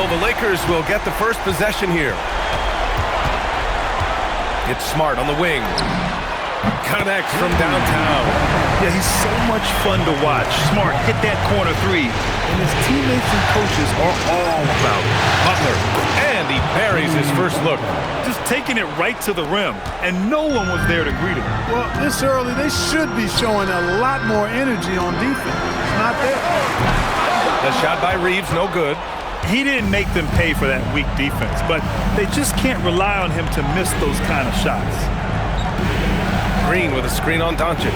So the Lakers will get the first possession here. It's Smart on the wing. Connects from downtown. Yeah, he's so much fun to watch. Smart hit that corner three, and his teammates and coaches are all about it. Butler, and he buries his first look. Just taking it right to the rim, and no one was there to greet him. Well, this early, they should be showing a lot more energy on defense. It's not there. The shot by Reeves, no good. He didn't make them pay for that weak defense, but they just can't rely on him to miss those kind of shots. Green with a screen on Doncic.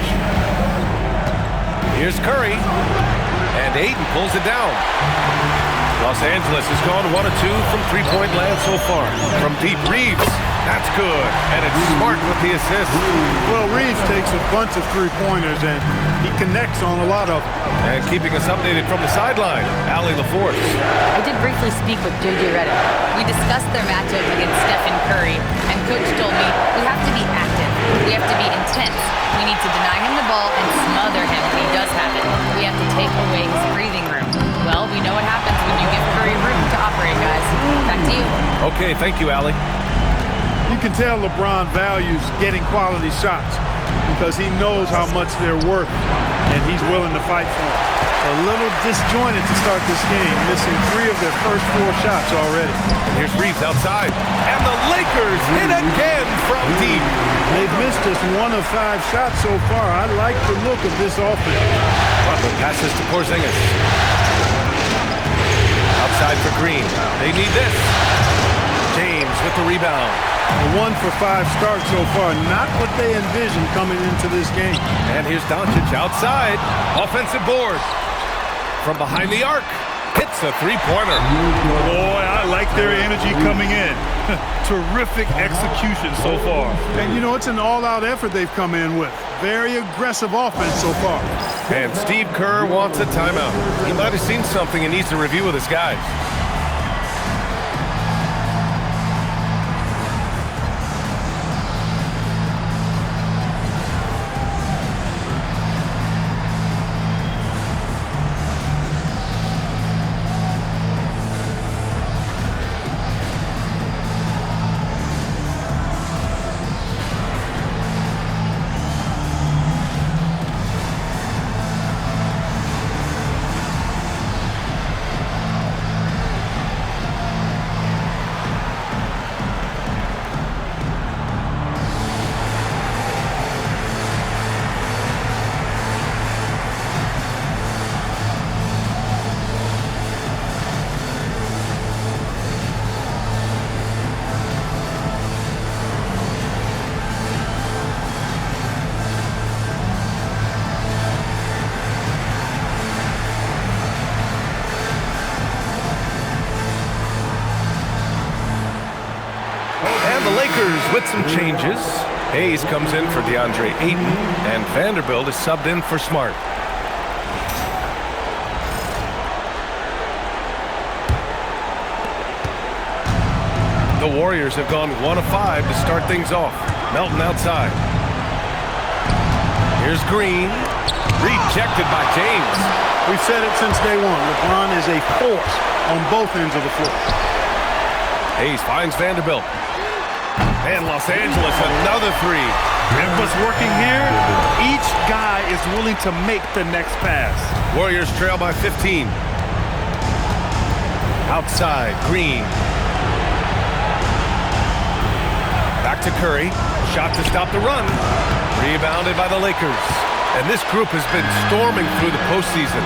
Here's Curry. And Ayton pulls it down. Los Angeles has gone 1 of 2 from three-point land so far. From deep, Reeves. That's good. And it's Smart with the assist. Well, Reeves takes a bunch of three-pointers, and he connects on a lot of them. And keeping us updated from the sideline, Allie LaForce. I did briefly speak with J.J. Redick. We discussed their matchup against Stephen Curry, and Coach told me we have to be active. We have to be intense. We need to deny him the ball and smother him when he does have it. We have to take away his breathing room. Well, we know what happens when you give Curry room to operate, guys. Back to you. Okay, thank you, Allie. You can tell LeBron values getting quality shots because he knows how much they're worth, and he's willing to fight for them. A little disjointed to start this game, missing 3 of their first 4 shots already. And here's Reeves outside. And the Lakers hit again from deep. They've missed just 1 of 5 shots so far. I like the look of this offense. Butler passes to Porzingis. Outside for Green. They need this. James with the rebound. A 1 for 5 start so far. Not what they envisioned coming into this game. And here's Doncic outside. Offensive board. From behind the arc. Hits a three-pointer. Boy, I like their energy coming in. Terrific execution so far. And, you know, it's an all-out effort they've come in with. Very aggressive offense so far. And Steve Kerr wants a timeout. He might have seen something and needs to review with his guys. The Lakers with some changes. Hayes comes in for DeAndre Ayton, and Vanderbilt is subbed in for Smart. The Warriors have gone 1 of 5 to start things off. Melton outside. Here's Green. Rejected by James. We've said it since day one. LeBron is a force on both ends of the floor. Hayes finds Vanderbilt. And Los Angeles, another 3. And what's working here, each guy is willing to make the next pass. Warriors trail by 15. Outside, Green. Back to Curry. Shot to stop the run. Rebounded by the Lakers. And this group has been storming through the postseason,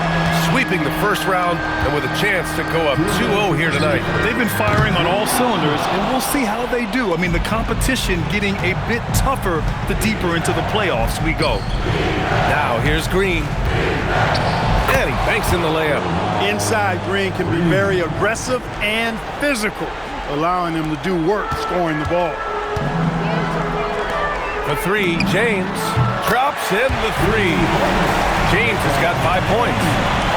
sweeping the first round, and with a chance to go up 2-0 here tonight. They've been firing on all cylinders, and we'll see how they do. I mean, the competition getting a bit tougher the deeper into the playoffs we go. Now, here's Green. And he banks in the layup. Inside, Green can be very aggressive and physical, allowing him to do work scoring the ball. For 3, James drops in the 3. James has got 5 points.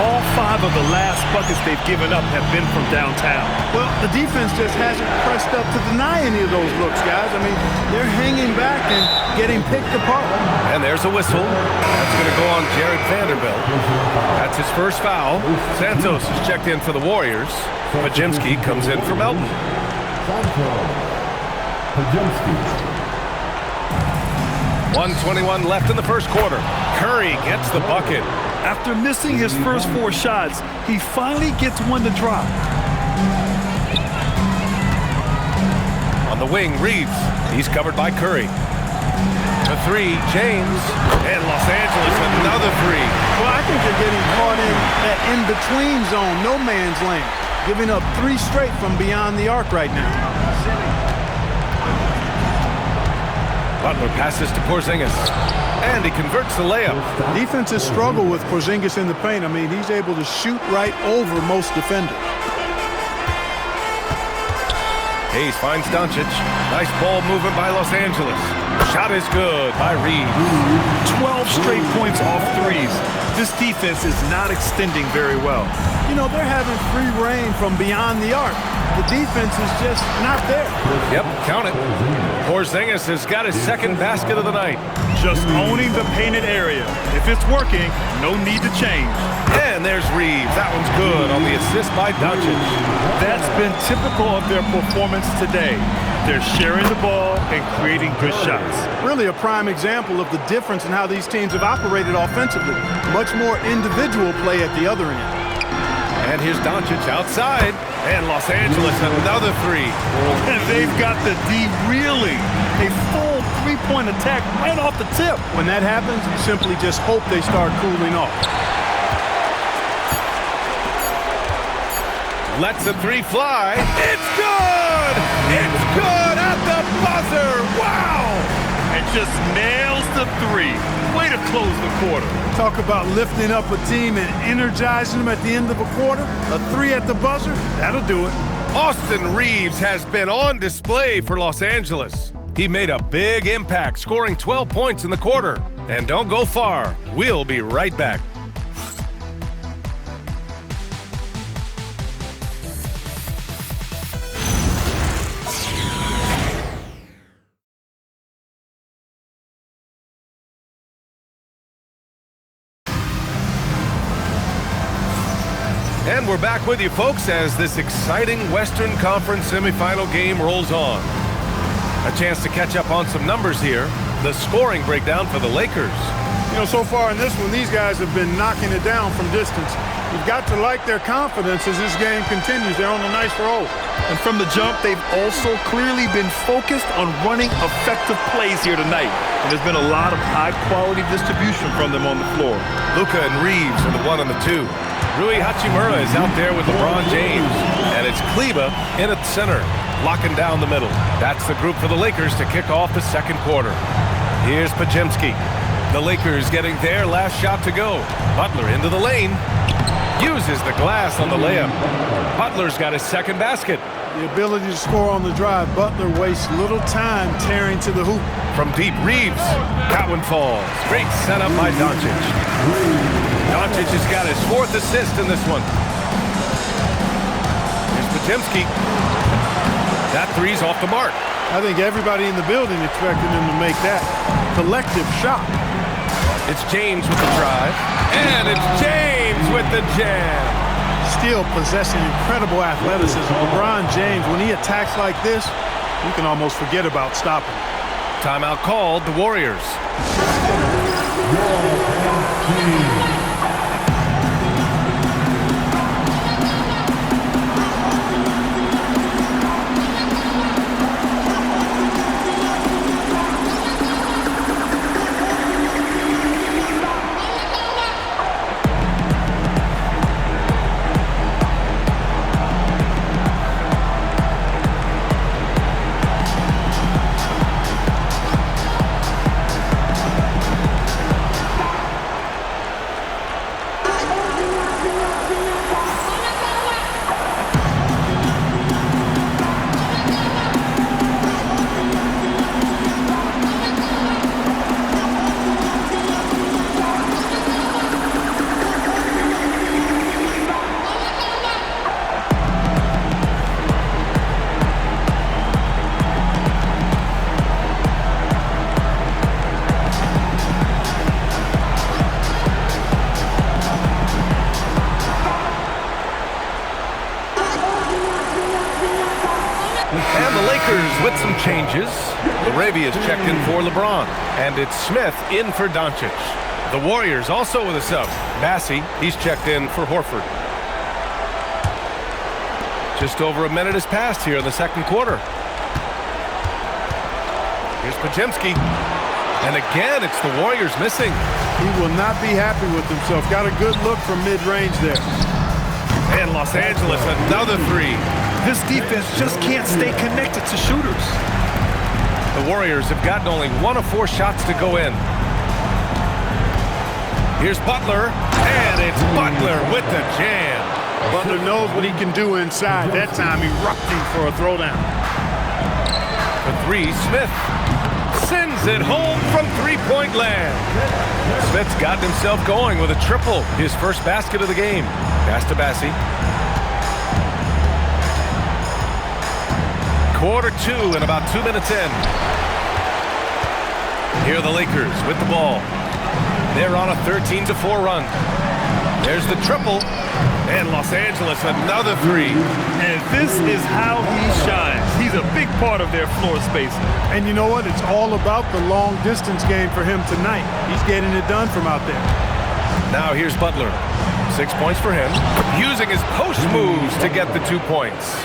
All 5 of the last buckets they've given up have been from downtown. Well, the defense just hasn't pressed up to deny any of those looks, guys. I mean, they're hanging back and getting picked apart. And there's a whistle. That's going to go on Jared Vanderbilt. That's That's his first foul. Santos is checked in for the Warriors. Pajemski comes in for Melton. 1:21 left in the first quarter. Curry gets the bucket. After missing his first 4 shots, he finally gets one to drop. On the wing, Reeves. He's covered by Curry. The 3, James. And Los Angeles, another 3. Well, I think they're getting caught in that in-between zone, no man's land, giving up 3 straight from beyond the arc right now. Butler passes to Porzingis, and he converts the layup. Defenses struggle with Porzingis in the paint. I mean, he's able to shoot right over most defenders. Hayes finds Doncic. Nice ball movement by Los Angeles. Shot is good by Reeves. 12 straight points off threes. This defense is not extending very well. You know, they're having free reign from beyond the arc. The defense is just not there. Yep, count it. Porzingis has got his second basket of the night. Just owning the painted area. If it's working, no need to change. And there's Reeves. That one's good on the assist by Doncic. That's been typical of their performance today. They're sharing the ball and creating good shots. Really a prime example of the difference in how these teams have operated offensively. Much more individual play at the other end. And here's Doncic outside. And Los Angeles, another 3. And they've got the D reeling. A full 3-point attack right off the tip. When that happens, you simply just hope they start cooling off. Lets the 3 fly. It's good! It's good at the buzzer! Wow! And just nails the 3. Way to close the quarter. Talk about lifting up a team and energizing them at the end of a quarter. A 3 at the buzzer, that'll do it. Austin Reeves has been on display for Los Angeles. He made a big impact, scoring 12 points in the quarter. And don't go far. We'll be right back. And we're back with you, folks, as this exciting Western Conference semifinal game rolls on. A chance to catch up on some numbers here. The scoring breakdown for the Lakers. You know, so far in this one, these guys have been knocking it down from distance. You've got to like their confidence as this game continues. They're on a nice roll. And from the jump, they've also clearly been focused on running effective plays here tonight. And there's been a lot of high-quality distribution from them on the floor. Luka and Reeves are the 1 and the 2. Rui Hachimura is out there with LeBron James. And it's Kleba in at center, locking down the middle. That's the group for the Lakers to kick off the second quarter. Here's Pajemski. The Lakers getting their last shot to go. Butler into the lane. Uses the glass on the layup. Butler's got his second basket. The ability to score on the drive. Butler wastes little time tearing to the hoop. From deep, Reeves. That one falls. Great setup by Doncic. Doncic has got his 4th assist in this one. Here's Pajemski. That 3's off the mark. I think everybody in the building expected him to make that collective shot. It's James with the drive. And it's James with the jam. Still possessing incredible athleticism. LeBron James, when he attacks like this, you can almost forget about stopping. Timeout called, the Warriors. had some changes. Laravia's checked in for LeBron, and it's Smith in for Doncic. The Warriors also with a sub. Massey, he's checked in for Horford. Just over a minute has passed here in the second quarter. Here's Podziemski. And again, it's the Warriors missing. He will not be happy with himself. Got a good look from mid-range there. And Los Angeles, another three. This defense just can't stay connected to shooters. The Warriors have gotten only 1 of 4 shots to go in. Here's Butler, and it's Butler with the jam. Butler knows what he can do inside. That time, erupting for a throwdown. For 3, Smith sends it home from three-point land. Smith's gotten himself going with a triple, his first basket of the game. Pass to Bassi. Quarter 2 and about 2 minutes in. Here are the Lakers with the ball. They're on a 13-4 run. There's the triple. And Los Angeles, another three. And this is how he shines. He's a big part of their floor space. And you know what? It's all about the long-distance game for him tonight. He's getting it done from out there. Now here's Butler. 6 points for him. Using his post moves to get the 2 points.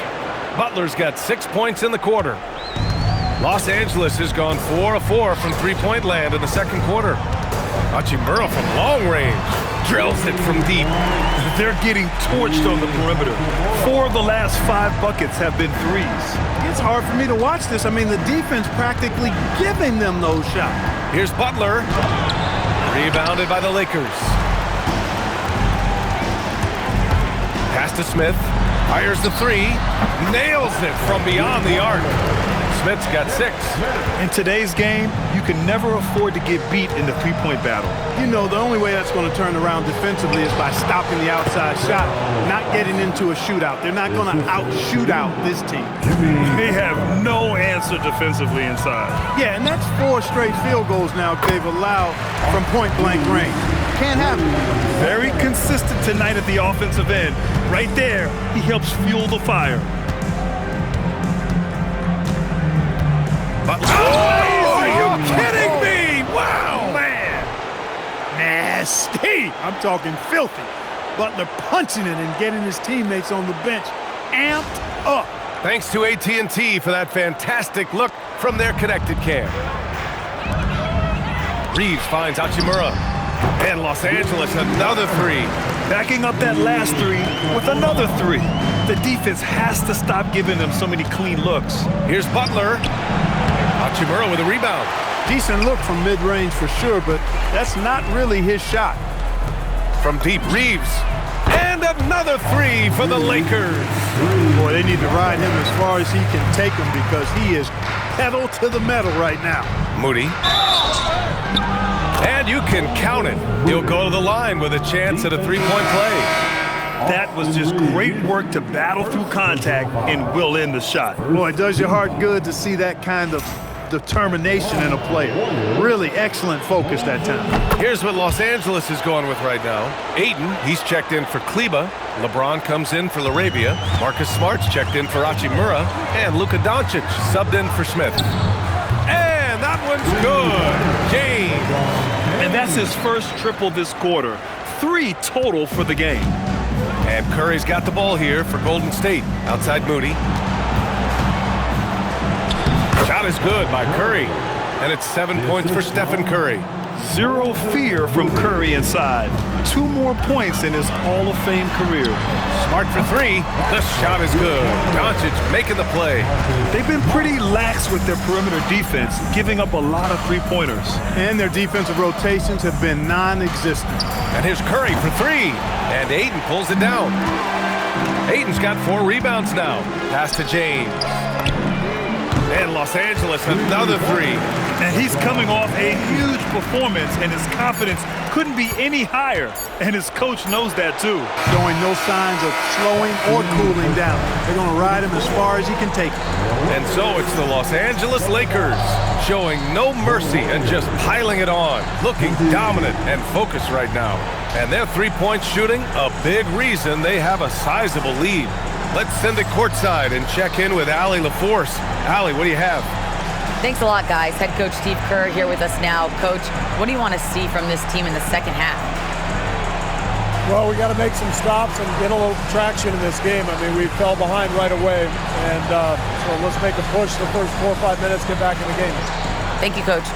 Butler's got 6 points in the quarter. Los Angeles has gone 4 of 4 from three-point land in the second quarter. Hachimura from long range drills it from deep. They're getting torched on the perimeter. 4 of the last 5 buckets have been threes. It's hard for me to watch this. I mean, the defense practically giving them those shots. Here's Butler. Rebounded by the Lakers. Pass to Smith. Fires the 3. Nails it from beyond the arc. Smith's got 6. In today's game, you can never afford to get beat in the three-point battle. You know, the only way that's going to turn around defensively is by stopping the outside shot, not getting into a shootout. They're not going to out-shoot out this team. They have no answer defensively inside. Yeah, and that's 4 straight field goals now they've allowed from point-blank range. Can't happen. Very consistent tonight at the offensive end. Right there, he helps fuel the fire. Oh, are you kidding me? Wow! Man, nasty. I'm talking filthy. Butler punching it and getting his teammates on the bench amped up. Thanks to AT&T for that fantastic look from their connected cam. Reeves finds Hachimura. And Los Angeles, another 3. Backing up that last 3 with another 3. The defense has to stop giving them so many clean looks. Here's Butler. Hachimura with a rebound. Decent look from mid-range for sure, but that's not really his shot. From deep, Reeves. And another 3 for the Lakers. Boy, they need to ride him as far as he can take them because he is pedal to the metal right now. Moody. And you can count it. He'll go to the line with a chance at a three-point play. That was just great work to battle through contact and will in the shot. Boy, it does your heart good to see that kind of determination in a player. Really excellent focus that time. Here's what Los Angeles is going with right now. Ayton, he's checked in for Kleba. LeBron comes in for Laravia. Marcus Smart's checked in for Hachimura. And Luka Doncic subbed in for Smith. And that one's good. James. And that's his first triple this quarter. 3 total for the game. And Curry's got the ball here for Golden State. Outside Moody. Shot is good by Curry. And it's 7 points for Stephen Curry. 0 fear from Curry inside. 2 more points in his Hall of Fame career. Smart for 3. The shot is good. Doncic making the play. They've been pretty lax with their perimeter defense, giving up a lot of three-pointers. And their defensive rotations have been non-existent. And here's Curry for 3. And Ayton pulls it down. Ayton's got 4 rebounds now. Pass to James. And Los Angeles, another 3. And he's coming off a huge performance, and his confidence couldn't be any higher. And his coach knows that, too. Showing no signs of slowing or cooling down. They're going to ride him as far as he can take him. And so it's the Los Angeles Lakers showing no mercy and just piling it on. Looking dominant and focused right now. And their three-point shooting, a big reason they have a sizable lead. Let's send it courtside and check in with Allie LaForce. Allie, what do you have? Thanks a lot, guys. Head coach Steve Kerr here with us now. Coach, what do you want to see from this team in the second half? Well, we got to make some stops and get a little traction in this game. I mean, we fell behind right away, and so let's make a push the first 4 or 5 minutes, get back in the game. Thank you, Coach.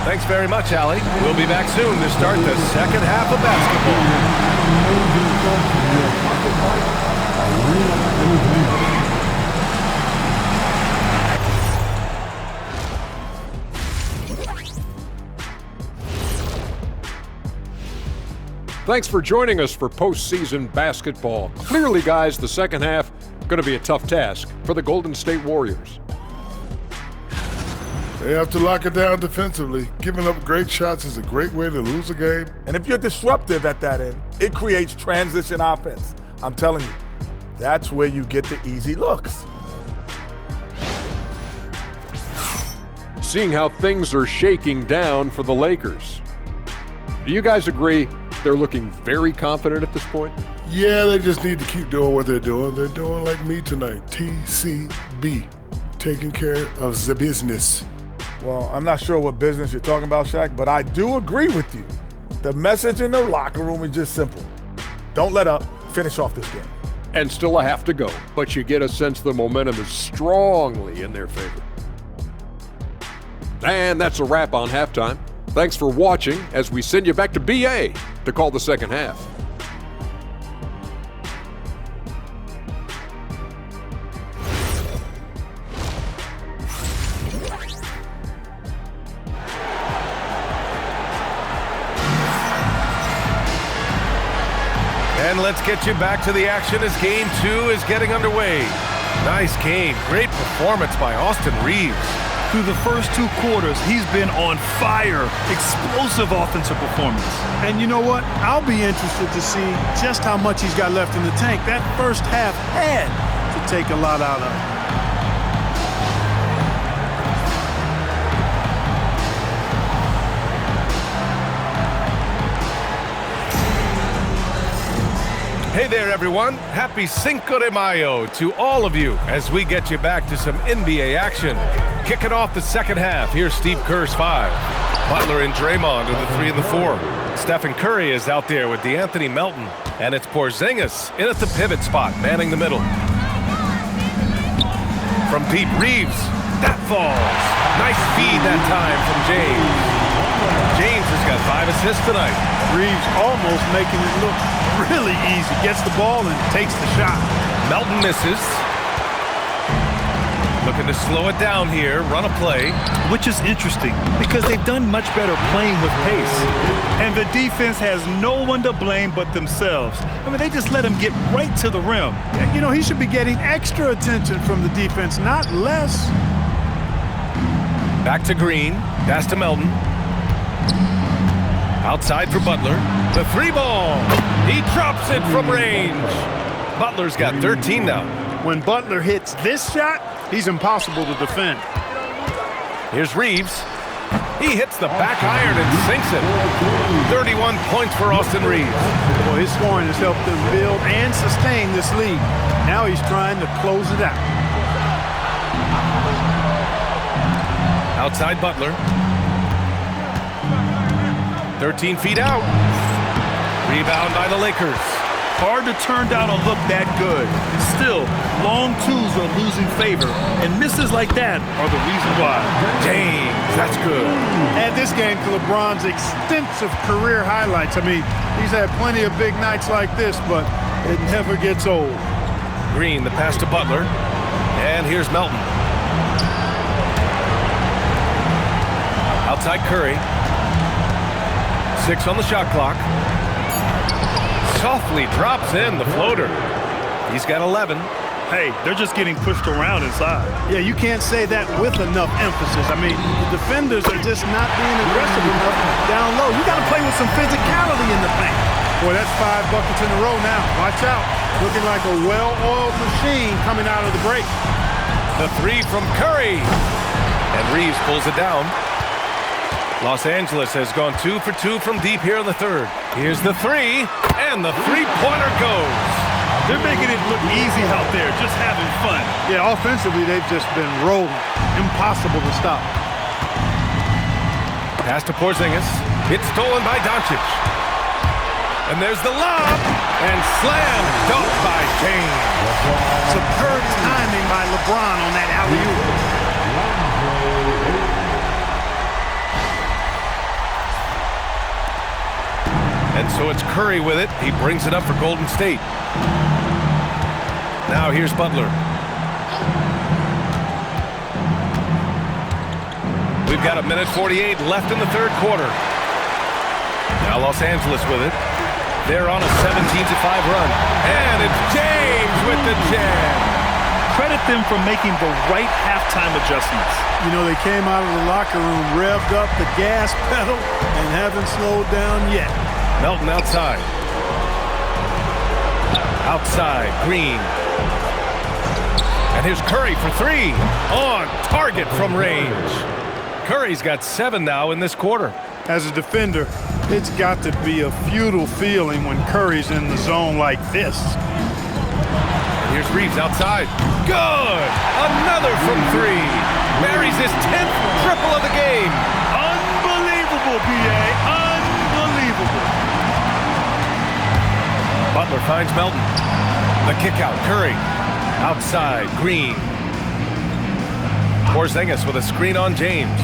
Thanks very much, Allie. We'll be back soon to start the second half of basketball. Thanks for joining us for postseason basketball. Clearly, guys, the second half going to be a tough task for the Golden State Warriors. They have to lock it down defensively. Giving up great shots is a great way to lose a game. And if you're disruptive at that end, it creates transition offense. I'm telling you, that's where you get the easy looks. Seeing how things are shaking down for the Lakers. Do you guys agree they're looking very confident at this point? Yeah, they just need to keep doing what they're doing. They're doing like me tonight, TCB, taking care of the business. Well, I'm not sure what business you're talking about, Shaq, but I do agree with you. The message in the locker room is just simple. Don't let up. Finish off this game. And still a half to go, but you get a sense the momentum is strongly in their favor. And that's a wrap on halftime. Thanks for watching as we send you back to BA to call the second half. And let's get you back to the action as Game 2 is getting underway. Nice game. Great performance by Austin Reeves. Through the first 2 quarters, he's been on fire. Explosive offensive performance. And you know what? I'll be interested to see just how much he's got left in the tank. That first half had to take a lot out of him. Hey there, everyone. Happy Cinco de Mayo to all of you as we get you back to some NBA action. Kicking off the second half, here's Steve Kerr's 5. Butler and Draymond are the 3 and the 4. Stephen Curry is out there with DeAnthony Melton. And it's Porzingis in at the pivot spot, manning the middle. From deep, Reeves. That falls. Nice feed that time from James. James has got 5 assists tonight. Reeves almost making it look really easy. Gets the ball and takes the shot. Melton misses. Looking to slow it down here, run a play. Which is interesting because they've done much better playing with pace. And the defense has no one to blame but themselves. I mean, they just let him get right to the rim. You know, he should be getting extra attention from the defense, not less. Back to Green. Pass to Melton. Outside for Butler. The 3-ball. He drops it from range. Butler's got 13 now. When Butler hits this shot, he's impossible to defend. Here's Reeves. He hits the back iron and sinks it. 31 points for Austin Reeves. Well, his scoring has helped them build and sustain this lead. Now he's trying to close it out. Outside Butler. 13 feet out. Rebound by the Lakers. Hard to turn down a look that good. Still, long twos are losing favor, and misses like that are the reason why. James, that's good. Add this game to LeBron's extensive career highlights. I mean, he's had plenty of big nights like this, but it never gets old. Green, the pass to Butler. And here's Melton. Outside Curry. 6 on the shot clock. Softly drops in the floater. He's got 11. Hey, they're just getting pushed around inside. Yeah, you can't say that with enough emphasis. I mean, the defenders are just not being aggressive enough down low. You got to play with some physicality in the paint. Boy, that's 5 buckets in a row now. Watch out. Looking like a well-oiled machine coming out of the break. The 3 from Curry. And Reeves pulls it down. Los Angeles has gone 2 for 2 from deep here in the third. Here's the 3, and the 3-pointer goes. They're making it look easy out there, just having fun. Yeah, offensively, they've just been rolling. Impossible to stop. Pass to Porzingis. It's stolen by Doncic. And there's the lob. And slam dunk by James. Superb timing by LeBron on that alley-oop. And so it's Curry with it. He brings it up for Golden State. Now here's Butler. We've got 1:48 left in the third quarter. Now Los Angeles with it. They're on a 17-5 run. And it's James with the jam. Credit them for making the right halftime adjustments. You know, they came out of the locker room, revved up the gas pedal, and haven't slowed down yet. Melton outside. Outside, Green. And here's Curry for three. On target from range. Curry's got 7 now in this quarter. As a defender, it's got to be a futile feeling when Curry's in the zone like this. And here's Reeves outside. Good! Another from three. Buries his 10th triple of the game. Unbelievable, PA. Unbelievable. Butler finds Melton. The kick out. Curry. Outside. Green. Porzingis with a screen on James.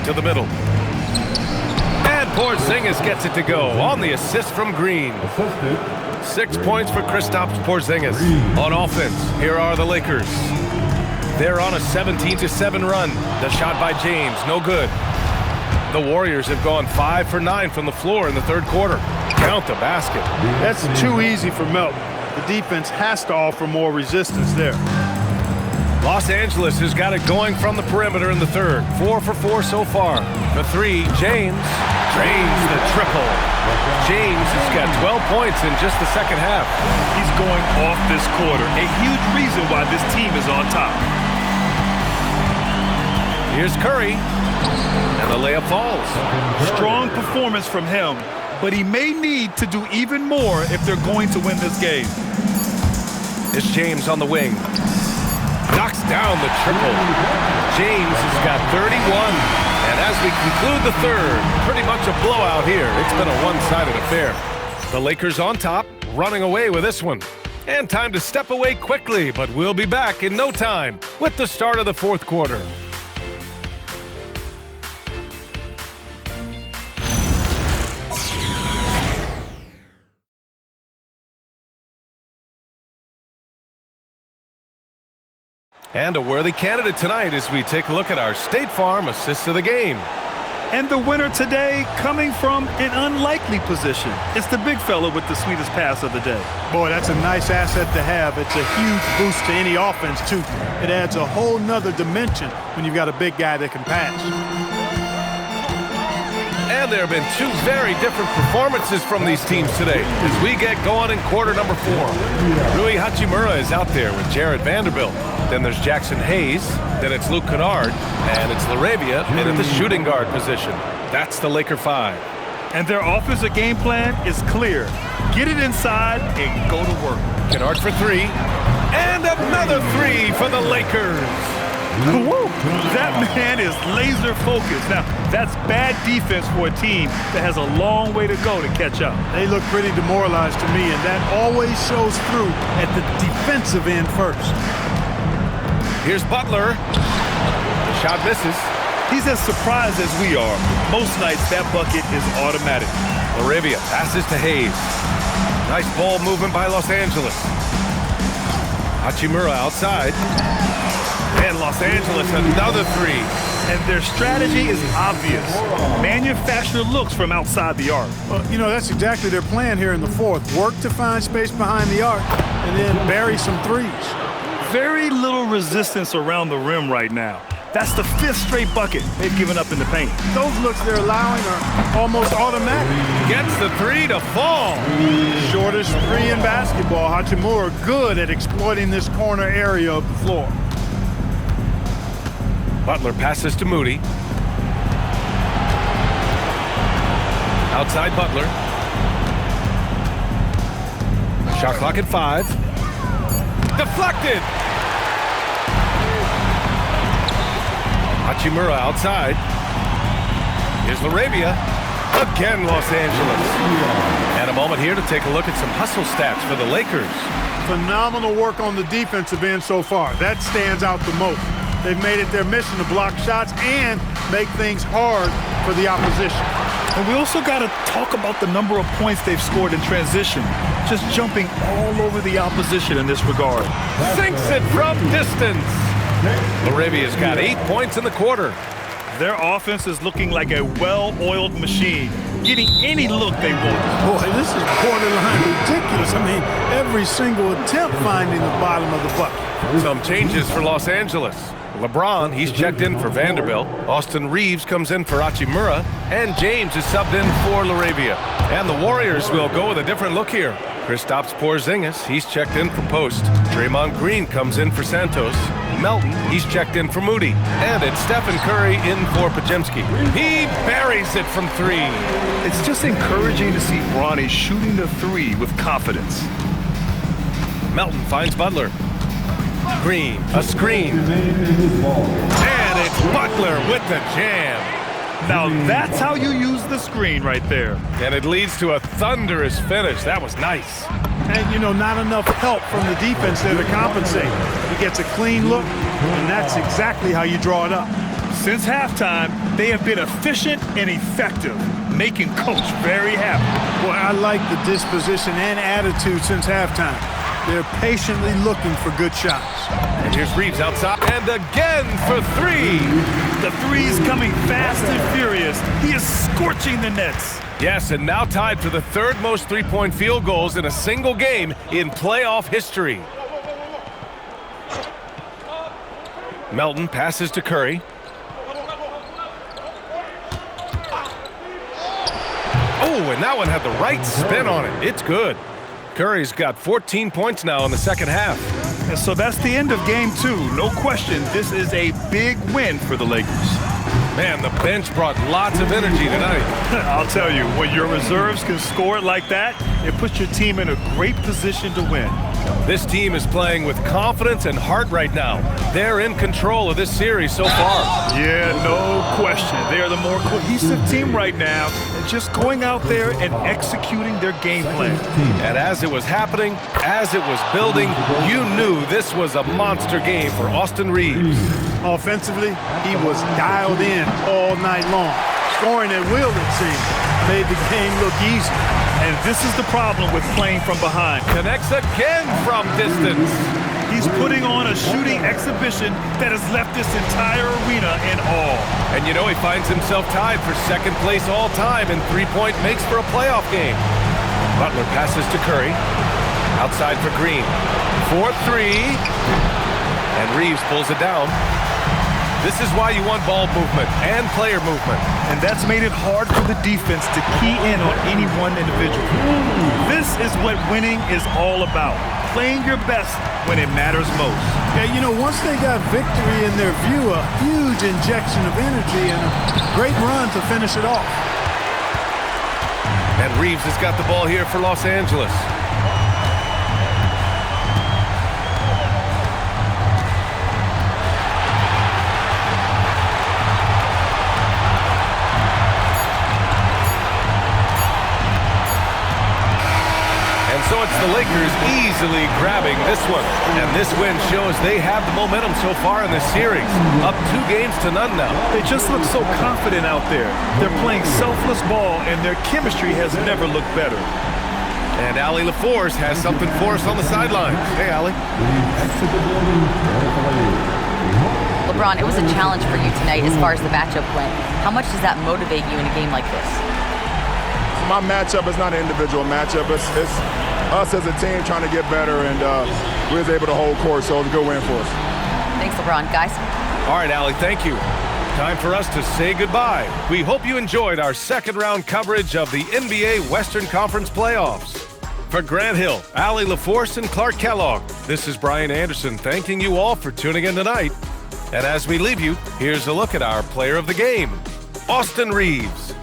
To the middle. And Porzingis gets it to go on the assist from Green. 6 points for Kristaps Porzingis. On offense, here are the Lakers. They're on a 17-7 run. The shot by James, no good. The Warriors have gone 5 for 9 from the floor in the third quarter. Count the basket. That's too easy for Melton. The defense has to offer more resistance there. Los Angeles has got it going from the perimeter in the third. 4 for 4 so far. The three, James drains the triple. James has got 12 points in just the second half. He's going off this quarter. A huge reason why this team is on top. Here's Curry. And the layup falls. Strong performance from him, but he may need to do even more if they're going to win this game. It's James on the wing. Knocks down the triple. James has got 31. And as we conclude the third, pretty much a blowout here. It's been a one-sided affair. The Lakers on top, running away with this one. And time to step away quickly, but we'll be back in no time with the start of the fourth quarter. And a worthy candidate tonight as we take a look at our State Farm assists of the game. And the winner today coming from an unlikely position. It's the big fella with the sweetest pass of the day. Boy, that's a nice asset to have. It's a huge boost to any offense, too. It adds a whole nother dimension when you've got a big guy that can pass. And there have been two very different performances from these teams today as we get going in quarter number 4. Rui Hachimura is out there with Jared Vanderbilt. Then there's Jackson Hayes. Then it's Luke Kennard. And it's Laravia in at the shooting guard position. That's the Laker 5. And their offensive game plan is clear. Get it inside and go to work. Kennard for three. And another three for the Lakers. Woo! That man is laser focused. Now, that's bad defense for a team that has a long way to go to catch up. They look pretty demoralized to me, and that always shows through at the defensive end first. Here's Butler. The shot misses. He's as surprised as we are. Most nights, that bucket is automatic. Laravia passes to Hayes. Nice ball movement by Los Angeles. Hachimura outside. And Los Angeles, another three. And their strategy is obvious. Manufacture looks from outside the arc. Well, you know, that's exactly their plan here in the fourth. Work to find space behind the arc and then bury some threes. Very little resistance around the rim right now. That's the 5th straight bucket they've given up in the paint. Those looks they're allowing are almost automatic. Gets the three to fall. Shortest three in basketball. Hachimura good at exploiting this corner area of the floor. Butler passes to Moody. Outside Butler. Shot clock at 5. Deflected. Hachimura outside. Here's Laravia. Again, Los Angeles. And a moment here to take a look at some hustle stats for the Lakers. Phenomenal work on the defensive end so far. That stands out the most. They've made it their mission to block shots and make things hard for the opposition. And we also got to talk about the number of points they've scored in transition, just jumping all over the opposition in this regard. Sinks it from distance. Laravia's got 8 points in the quarter. Their offense is looking like a well-oiled machine, getting any look they want. Boy, this is borderline ridiculous. I mean, every single attempt finding the bottom of the bucket. Some changes for Los Angeles. LeBron, he's checked in for Vanderbilt. Austin Reeves comes in for Hachimura. And James is subbed in for Laravia. And the Warriors will go with a different look here. Kristaps Porzingis, he's checked in for Post. Draymond Green comes in for Santos. Melton, he's checked in for Moody. And it's Stephen Curry in for Podziemski. He buries it from 3. It's just encouraging to see Bronny shooting the 3 with confidence. Melton finds Butler. Green, a screen. And it's Butler with the jam. Now that's how you use the screen right there. And it leads to a thunderous finish. That was nice. And, you know, not enough help from the defense there to compensate. He gets a clean look, and that's exactly how you draw it up. Since halftime, they have been efficient and effective, making Coach very happy. Boy, I like the disposition and attitude since halftime. They're patiently looking for good shots. And here's Reeves outside. And again for 3. The 3's coming fast and furious. He is scorching the nets. Yes, and now tied for the 3rd most three-point field goals in a single game in playoff history. Melton passes to Curry. Oh, and that one had the right spin on it. It's good. Curry's got 14 points now in the second half. And so that's the end of game 2. No question, this is a big win for the Lakers. Man, the bench brought lots of energy tonight. I'll tell you, when your reserves can score it like that, it puts your team in a great position to win. This team is playing with confidence and heart right now. They're in control of this series so far. Yeah, no question. They are the more cohesive team right now, and just going out there and executing their game plan. And as it was happening, as it was building, you knew this was a monster game for Austin Reeves. Offensively, he was dialed in all night long. Scoring at will, it seemed, made the game look easy. And this is the problem with playing from behind. Connects again from distance. He's putting on a shooting exhibition that has left this entire arena in awe. And you know he finds himself tied for 2nd place all time in three-point makes for a playoff game. Butler passes to Curry. Outside for Green. 4-3. And Reeves pulls it down. This is why you want ball movement and player movement. And that's made it hard for the defense to key in on any one individual. This is what winning is all about. Playing your best when it matters most. Yeah, you know, once they got victory in their view, a huge injection of energy and a great run to finish it off. And Reeves has got the ball here for Los Angeles. So it's the Lakers easily grabbing this one. And this win shows they have the momentum so far in this series. Up 2-0 now. They just look so confident out there. They're playing selfless ball, and their chemistry has never looked better. And Allie LaForce has something for us on the sidelines. Hey, Allie. LeBron, it was a challenge for you tonight as far as the matchup went. How much does that motivate you in a game like this? My matchup is not an individual matchup. It's us as a team trying to get better, and we was able to hold court, so it was a good win for us. Thanks, LeBron. Guys? All right, Allie, thank you. Time for us to say goodbye. We hope you enjoyed our 2nd-round coverage of the NBA Western Conference playoffs. For Grant Hill, Allie LaForce, and Clark Kellogg, this is Brian Anderson thanking you all for tuning in tonight. And as we leave you, here's a look at our player of the game, Austin Reeves.